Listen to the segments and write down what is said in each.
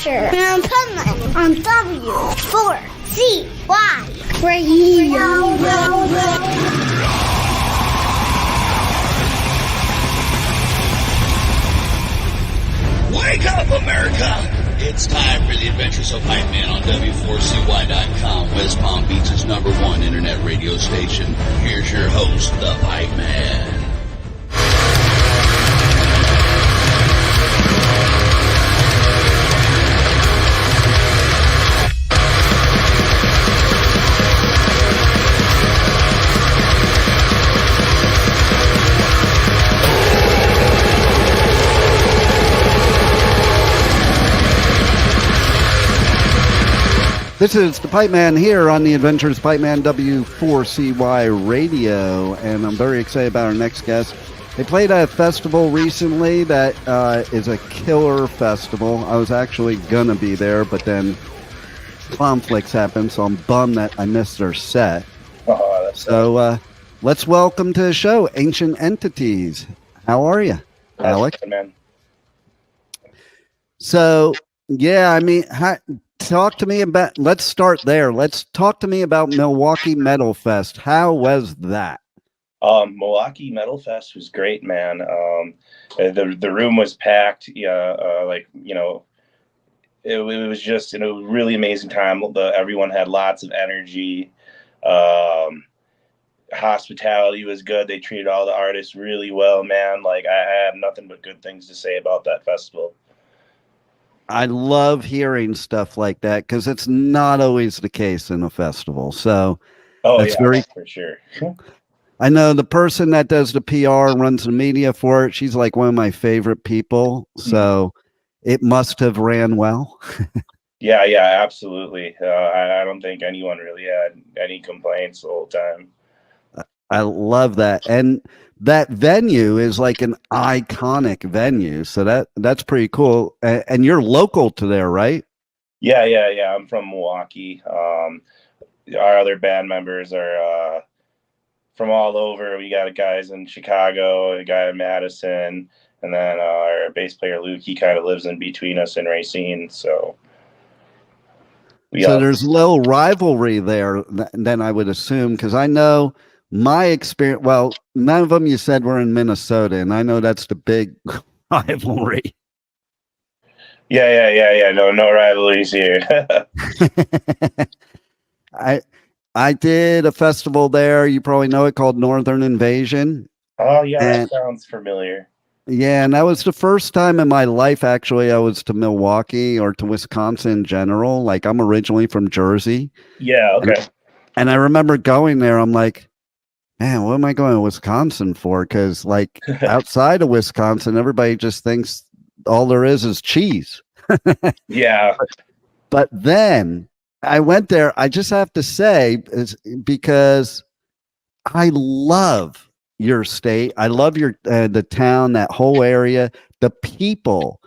Adventure on Pipeman on W4CY Radio. Wake up, America! It's time for the Adventures of Pipeman on W4CY.com, West Palm Beach's #1 internet radio station. Here's your host, the Pipeman. This is the Pipeman here on the Adventures of Pipeman W4CY Radio, and I'm very excited about our next guest. They played at a festival recently that is a killer festival. I was actually going to be there, but then conflicts happened, so I'm bummed that I missed their set. So let's welcome to the show Ancient Entities. How are you, Alec? Man. So, yeah, I mean... Talk to me about, let's start there. Let's talk to me about Milwaukee Metalfest. How was that? Milwaukee Metalfest was great, man. The room was packed. It was just a really amazing time. Everyone had lots of energy. Hospitality was good. They treated all the artists really well, man. Like, I have nothing but good things to say about that festival. I love hearing stuff like that because it's not always the case in a festival. So that's for sure. I know the person that does the PR and runs the media for it. She's like one of my favorite people. So it must have ran well. Yeah, absolutely. I don't think anyone really had any complaints the whole time. I love that. And that venue is like an iconic venue. So that's pretty cool. And you're local to there, right? Yeah. I'm from Milwaukee. Our other band members are from all over. We got guys in Chicago, a guy in Madison, and then our bass player Luke, he kind of lives in between us and Racine. So there's a little rivalry there then I would assume, because I know my experience, well, none of them you said were in Minnesota, and I know that's the big rivalry. Yeah. No rivalries here. I did a festival there. You probably know it, called Northern Invasion. Oh, yeah, that sounds familiar. Yeah, and that was the first time in my life, actually, I was to Milwaukee or to Wisconsin in general. Like, I'm originally from Jersey. Yeah, okay. And I remember going there, I'm like, man, what am I going to Wisconsin for? Because, like, outside of Wisconsin, everybody just thinks all there is cheese. Yeah. But then I went there, I just have to say, because I love your state. I love your the town, that whole area, the people.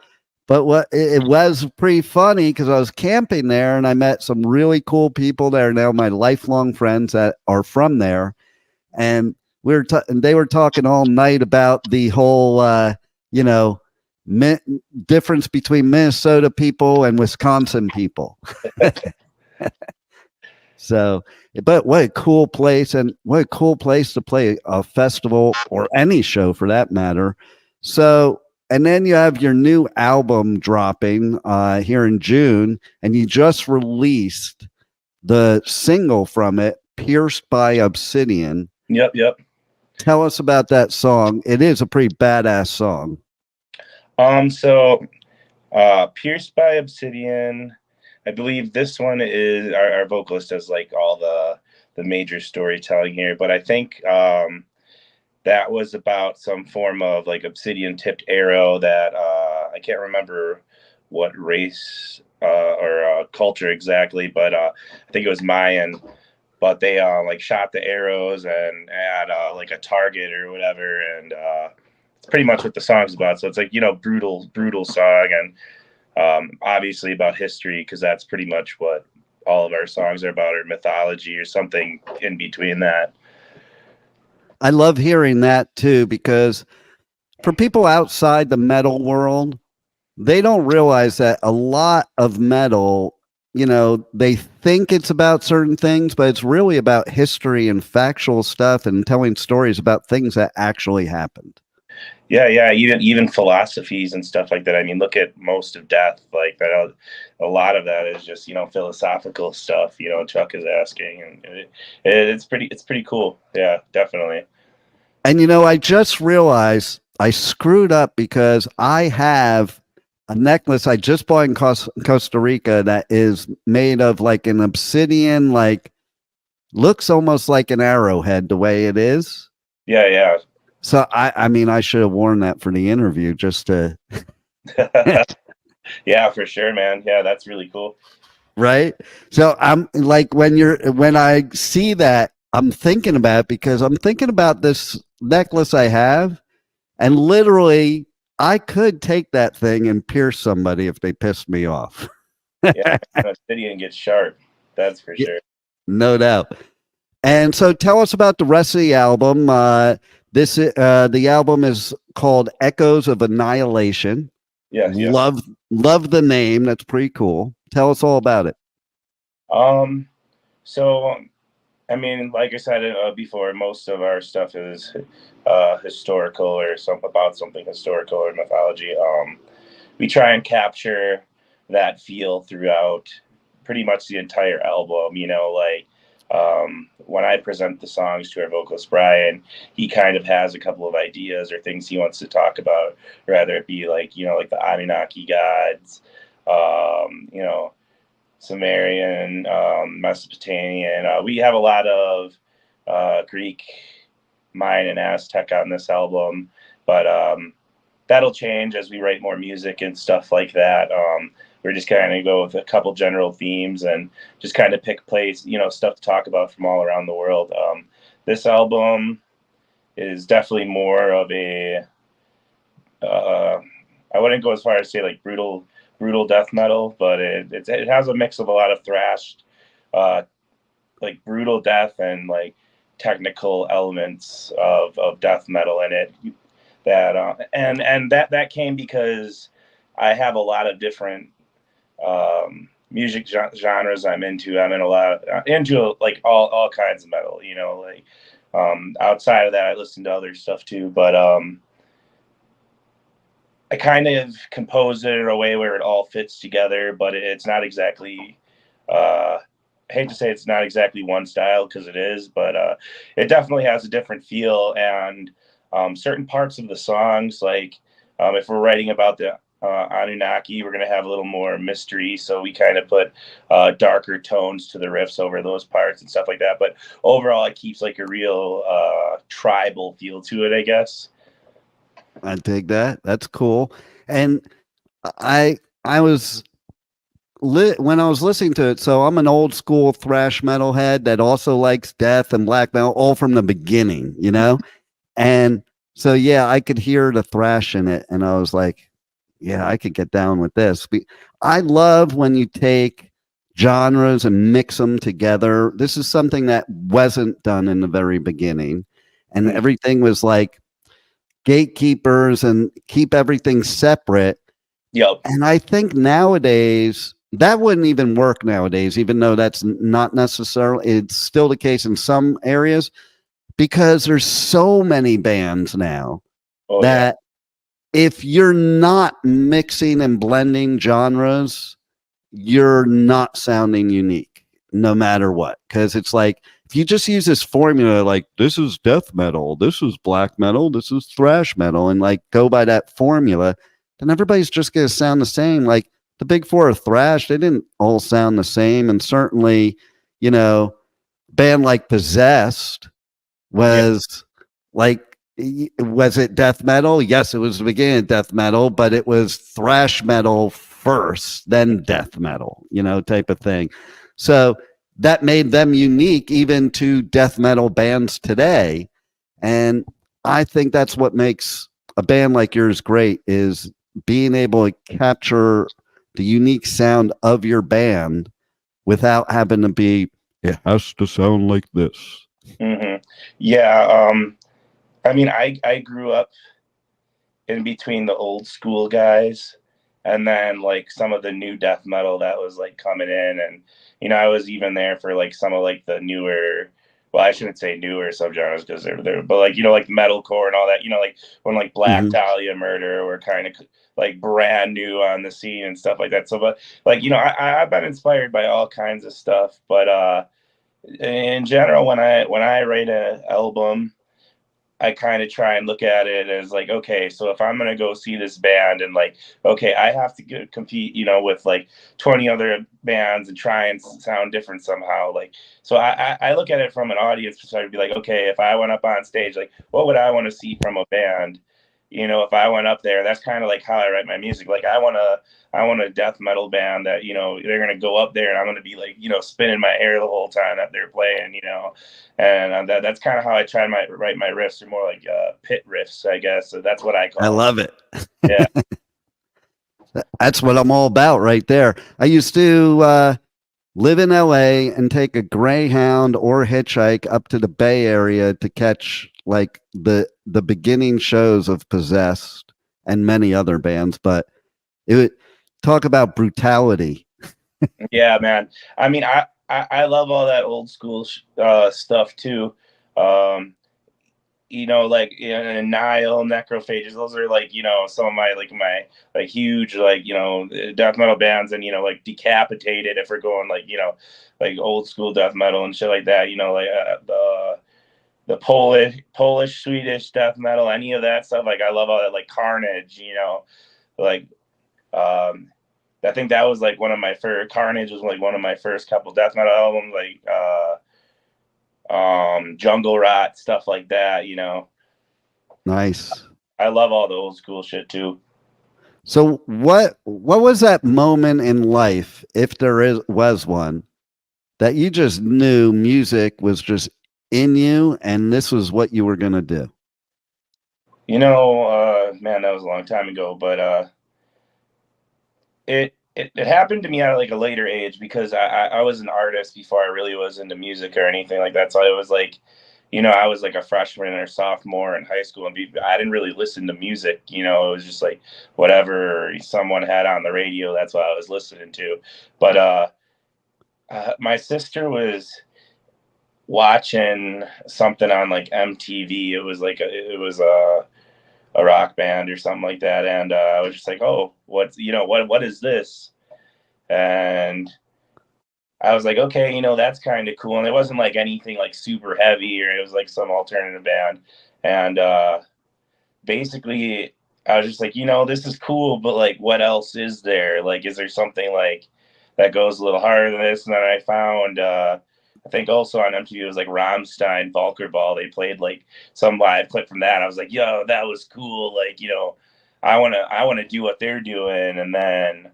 But it was pretty funny because I was camping there and I met some really cool people that are now my lifelong friends that are from there. And they were talking all night about the whole, difference between Minnesota people and Wisconsin people. So, but what a cool place, and what a cool place to play a festival or any show for that matter. So, and then you have your new album dropping here in June, and you just released the single from it, Pierced by Obsidian. Yep. Tell us about that song. It is a pretty badass song. So Pierced by Obsidian, I believe this one is our vocalist does like all the major storytelling here, but I think that was about some form of like obsidian tipped arrow that I can't remember what race or culture exactly, but I think it was Mayan. But they like shot the arrows and had like a target or whatever, and it's pretty much what the song's about. So it's like, brutal song, and obviously about history, because that's pretty much what all of our songs are about, or mythology or something in between that. I love hearing that too, because for people outside the metal world, they don't realize that a lot of metal, you know, they think it's about certain things, but it's really about history and factual stuff and telling stories about things that actually happened. Yeah. Even philosophies and stuff like that. I mean, look at most of Death. Like that, a lot of that is just philosophical stuff. Chuck is asking, and it's pretty cool. Yeah, definitely. And I just realized I screwed up because I have a necklace I just bought in Costa Rica that is made of like an obsidian, like looks almost like an arrowhead the way it is. Yeah. So I mean, I should have worn that for the interview just to. Yeah, for sure, man. Yeah, that's really cool. Right. So I'm like, when I see that, I'm thinking about it because I'm thinking about this necklace I have, and literally I could take that thing and pierce somebody if they pissed me off. Yeah, obsidian gets sharp. That's for sure. No doubt. And so tell us about the rest of the album. The album is called Echoes of Annihilation. Yeah. Love the name. That's pretty cool. Tell us all about it. So, I mean, like I said before, most of our stuff is historical or about something historical or mythology. We try and capture that feel throughout pretty much the entire album. When I present the songs to our vocalist Brian, he kind of has a couple of ideas or things he wants to talk about, rather it be like the Anunnaki gods, Sumerian, Mesopotamian. We have a lot of Greek, Mayan, and Aztec on this album, but that'll change as we write more music and stuff like that. We're just kind of go with a couple general themes and just kind of pick stuff to talk about from all around the world. This album is definitely more of a, I wouldn't go as far as say like brutal death metal, but it has a mix of a lot of thrash, like brutal death and like technical elements of death metal in it. That came because I have a lot of different music genres I'm into. I'm into like all kinds of metal, outside of that I listen to other stuff too, but I kind of compose it in a way where it all fits together, but it's not exactly I hate to say it's not exactly one style because it is, but it definitely has a different feel. And certain parts of the songs, like if we're writing about the Anunnaki, we're going to have a little more mystery, so we kind of put darker tones to the riffs over those parts and stuff like that. But overall, it keeps like a real tribal feel to it, I guess. I dig that. That's cool. And I was when I was listening to it, so I'm an old school thrash metal head that also likes death and black metal all from the beginning, And so yeah, I could hear the thrash in it, and I was like, yeah, I could get down with this. I love when you take genres and mix them together. This is something that wasn't done in the very beginning, and everything was like gatekeepers and keep everything separate. Yep. And I think nowadays that wouldn't even work nowadays, even though that's not necessarily, it's still the case in some areas, because there's so many bands now that if you're not mixing and blending genres, you're not sounding unique no matter what. Because it's like, if you just use this formula, like this is death metal, this is black metal, this is thrash metal, and like go by that formula, then everybody's just going to sound the same. Like the big four of thrash, they didn't all sound the same. And certainly, a band like Possessed was was it death metal? Yes, it was the beginning of death metal, but it was thrash metal first, then death metal, type of thing. So that made them unique even to death metal bands today. And I think that's what makes a band like yours great, is being able to capture the unique sound of your band without having to be, it has to sound like this. Mm-hmm. Yeah. I mean, I grew up in between the old school guys and then like some of the new death metal that was like coming in, and I was even there for like some of like the newer, well, I shouldn't say newer subgenres because they're there, but like like metalcore and all that, like when like Black Dahlia Murder were kind of like brand new on the scene and stuff like that. So, but like I've been inspired by all kinds of stuff, but in general, when I write an album, I kind of try and look at it as like, okay, so if I'm going to go see this band and like, okay, I have to compete, with like 20 other bands and try and sound different somehow. Like, so I look at it from an audience perspective, be like, okay, if I went up on stage, like, what would I want to see from a band? If I went up there, that's kind of like how I write my music. Like I want a death metal band that, they're going to go up there and I'm going to be like, spinning my hair the whole time that they're playing, and that's kind of how I try to write my riffs. They're more like pit riffs, I guess. So that's what I call I love it. Yeah. That's what I'm all about right there. I used to live in LA and take a Greyhound or hitchhike up to the Bay Area to catch like the beginning shows of Possessed and many other bands, but it would talk about brutality. Yeah, man. I mean, I love all that old school stuff too. Like Nile, Necrophages, those are like, some of my huge, like, death metal bands, and, like Decapitated, if we're going like, like old school death metal and shit like that, like the Polish, Swedish death metal, any of that stuff. Like I love all that, like Carnage, like, I think that was like one of my first, Carnage was like one of my first couple death metal albums, like, Jungle Rot, stuff like that, Nice. I love all the old school shit too. So what was that moment in life, if there was one, that you just knew music was just in you and this was what you were going to do? Man, that was a long time ago, but it happened to me at like a later age, because I was an artist before I really was into music or anything like that. So it was like, I was like a freshman or sophomore in high school, and I didn't really listen to music. It was just like whatever someone had on the radio, that's what I was listening to. But my sister was watching something on like MTV. It was like a rock band or something like that, and I was just like, oh, what is this? And I was like, okay, that's kind of cool. And it wasn't like anything like super heavy, or it was like some alternative band. And basically I was just like, this is cool, but like, what else is there? Like, is there something like that goes a little harder than this? And then I found, I think also on MTV, it was like Rammstein, Volkerball. They played like some live clip from that. I was like, yo, that was cool. Like, I want to do what they're doing. And then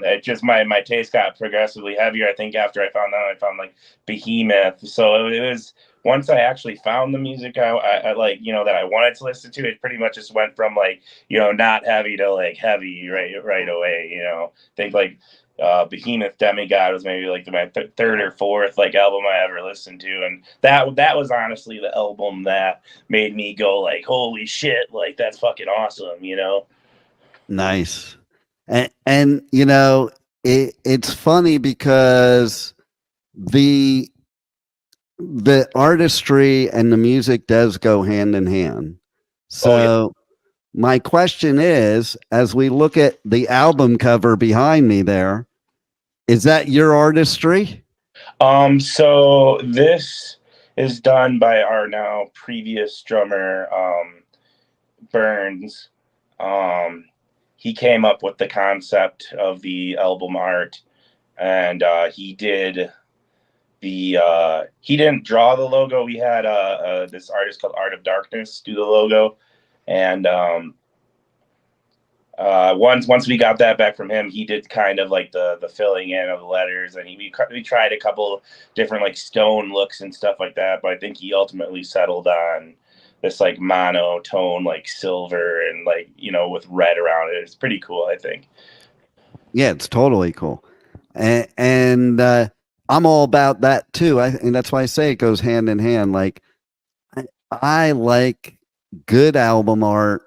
it just, my taste got progressively heavier. I think after I found like Behemoth. So it was, once I actually found the music I like, that I wanted to listen to, it pretty much just went from like, not heavy to like heavy right away. I think like Behemoth Demigod was maybe like my third or fourth like album I ever listened to, and that was honestly the album that made me go like, holy shit, like that's fucking awesome. Nice. And it's funny because the artistry and the music does go hand in hand. So my question is, as we look at the album cover behind me there, is that your artistry? So this is done by our now previous drummer, Burns. He came up with the concept of the album art, and he did he didn't draw the logo. We had this artist called Art of Darkness do the logo, and once we got that back from him, he did kind of like the filling in of the letters, and we tried a couple different like stone looks and stuff like that, but I think he ultimately settled on this like monotone, like silver and like, with red around it. It's pretty cool, I think. Yeah, it's totally cool. And I'm all about that too. And that's why I say it goes hand in hand. Like I like good album art,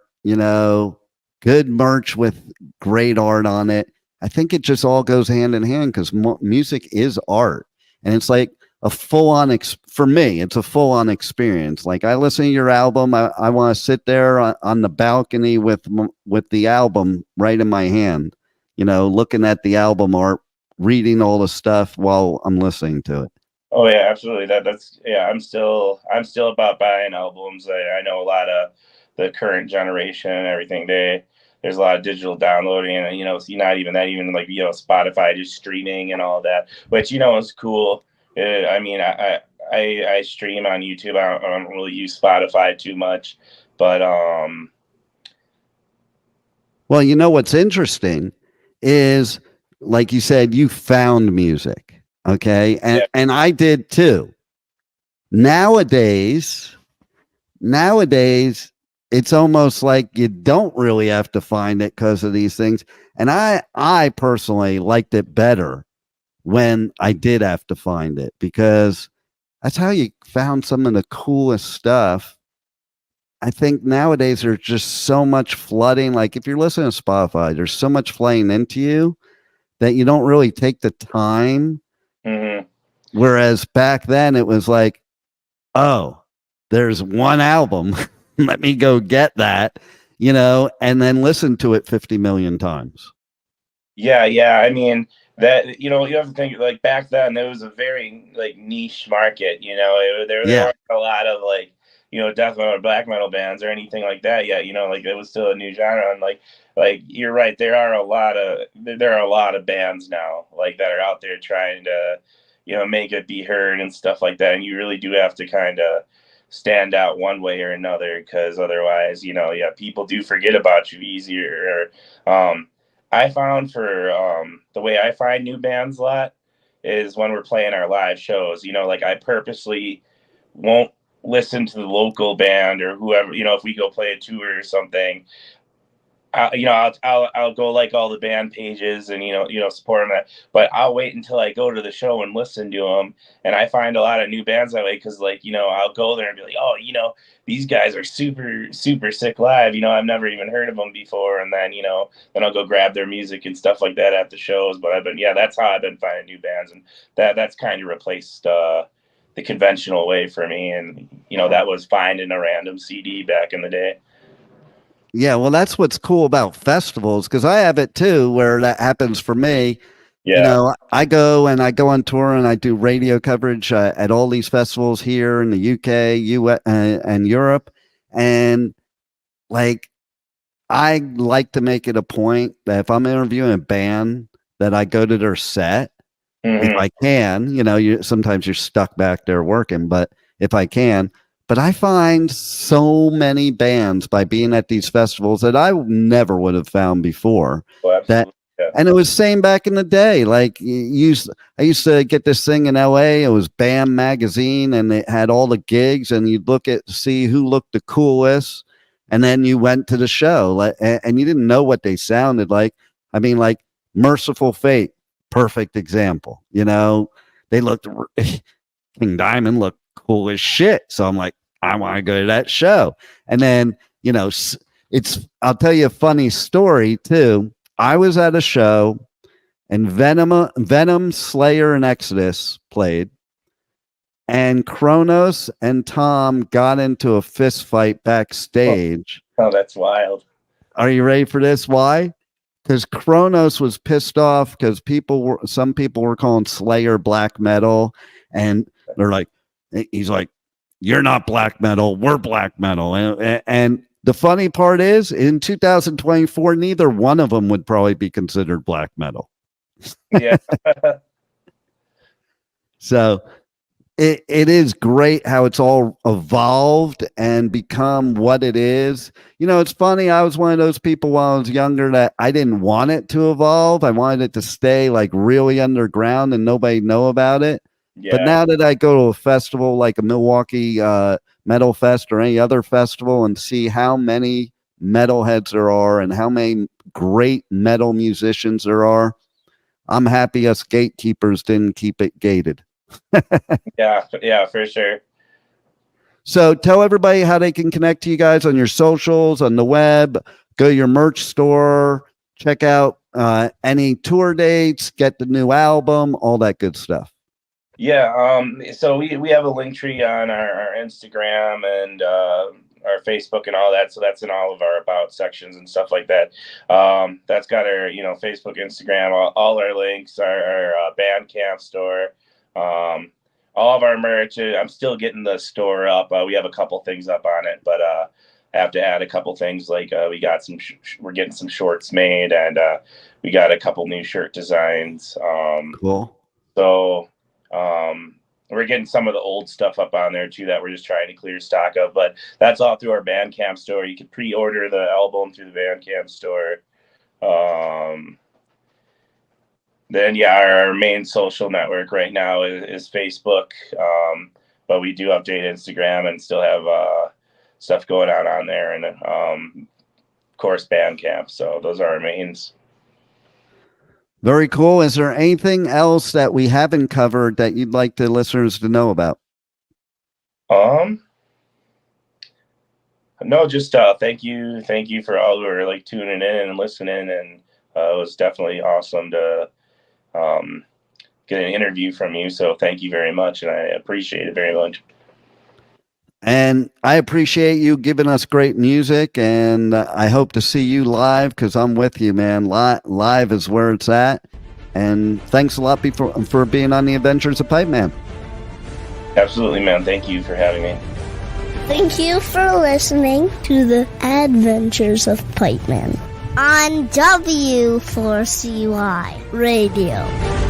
good merch with great art on it. I think it just all goes hand in hand because music is art. And it's like a full-on, for me, it's a full-on experience. Like I listen to your album, I want to sit there on the balcony with the album right in my hand, looking at the album art, reading all the stuff while I'm listening to it. Oh yeah, absolutely. That's I'm still about buying albums. I know a lot of the current generation and everything. There's a lot of digital downloading, and not even that, even like Spotify just streaming and all that, which is cool. I mean, I stream on YouTube. I don't really use Spotify too much, but well, what's interesting is, like you said, you found music. Okay. And I did too. Nowadays, it's almost like you don't really have to find it because of these things. And I personally liked it better when I did have to find it, because that's how you found some of the coolest stuff. I think nowadays there's just so much flooding. Like if you're listening to Spotify, there's so much flooding into you that you don't really take the time. Mm-hmm. Whereas back then it was like, oh, there's one album. Let me go get that, and then listen to it 50 million times. Yeah. I mean, that, you have to think, like back then there was a very like niche market, there weren't a lot of like, death metal or black metal bands or anything like that yet, like it was still a new genre. And like you're right, there are a lot of bands now like that are out there trying to make it be heard and stuff like that, and you really do have to kind of stand out one way or another, because otherwise people do forget about you easier. I found the way I find new bands a lot is when we're playing our live shows. Like I purposely won't listen to the local band or whoever, if we go play a tour or something. I'll go like all the band pages and support them, but I'll wait until I go to the show and listen to them. And I find a lot of new bands that way, because I'll go there and be like, oh, these guys are super super sick live. I've never even heard of them before, and then then I'll go grab their music and stuff like that at the shows. But that's how I've been finding new bands, and that's kind of replaced the conventional way for me. And that was finding a random CD back in the day. Yeah, well, that's what's cool about festivals, because I have it too, where that happens for me. Yeah. I go on tour and I do radio coverage at all these festivals here in the UK, US, and Europe. And like, I like to make it a point that if I'm interviewing a band, that I go to their set. Mm-hmm. If I can, sometimes you're stuck back there working, but if I can. But I find so many bands by being at these festivals that I never would have found before. Oh, And it was same back in the day. Like I used to get this thing in LA. It was BAM magazine, and it had all the gigs, and you'd see who looked the coolest, and then you went to the show, and you didn't know what they sounded like. I mean, like Merciful Fate, perfect example. They looked King Diamond looked cool as shit. So I'm like, I want to go to that show. And then, I'll tell you a funny story too. I was at a show and Venom, Slayer, and Exodus played, and Kronos and Tom got into a fist fight backstage. Oh, that's wild. Are you ready for this? Why? Because Kronos was pissed off because some people were calling Slayer black metal, and he's like, you're not black metal, we're black metal. And the funny part is, in 2024, neither one of them would probably be considered black metal. Yeah. So it is great how it's all evolved and become what it is. It's funny. I was one of those people while I was younger that I didn't want it to evolve. I wanted it to stay like really underground and nobody know about it. Yeah. But now that I go to a festival like a Milwaukee Metalfest or any other festival and see how many metalheads there are and how many great metal musicians there are, I'm happy us gatekeepers didn't keep it gated. Yeah, for sure. So tell everybody how they can connect to you guys on your socials, on the web, go to your merch store, check out any tour dates, get the new album, all that good stuff. Yeah, so we have a link tree on our Instagram and our Facebook and all that. So that's in all of our about sections and stuff like that. That's got our, Facebook, Instagram, all our links, our Bandcamp store, all of our merch. I'm still getting the store up. We have a couple things up on it, but I have to add a couple things. Like we got we're getting some shorts made, and we got a couple new shirt designs. Cool. So we're getting some of the old stuff up on there too that we're just trying to clear stock of, but that's all through our Bandcamp store. You can pre-order the album through the Bandcamp store. Then our main social network right now is Facebook, but we do update Instagram and still have stuff going on there, and of course Bandcamp. So those are our mains. Very cool. Is there anything else that we haven't covered that you'd like the listeners to know about? No, just thank you for all who are tuning in and listening, and it was definitely awesome to get an interview from you. So thank you very much, and I appreciate it very much. And I appreciate you giving us great music, and I hope to see you live, because I'm with you, man. Live is where it's at. And thanks a lot for being on the Adventures of Pipeman. Absolutely, man. Thank you for having me. Thank you for listening to the Adventures of Pipeman on W4CY Radio.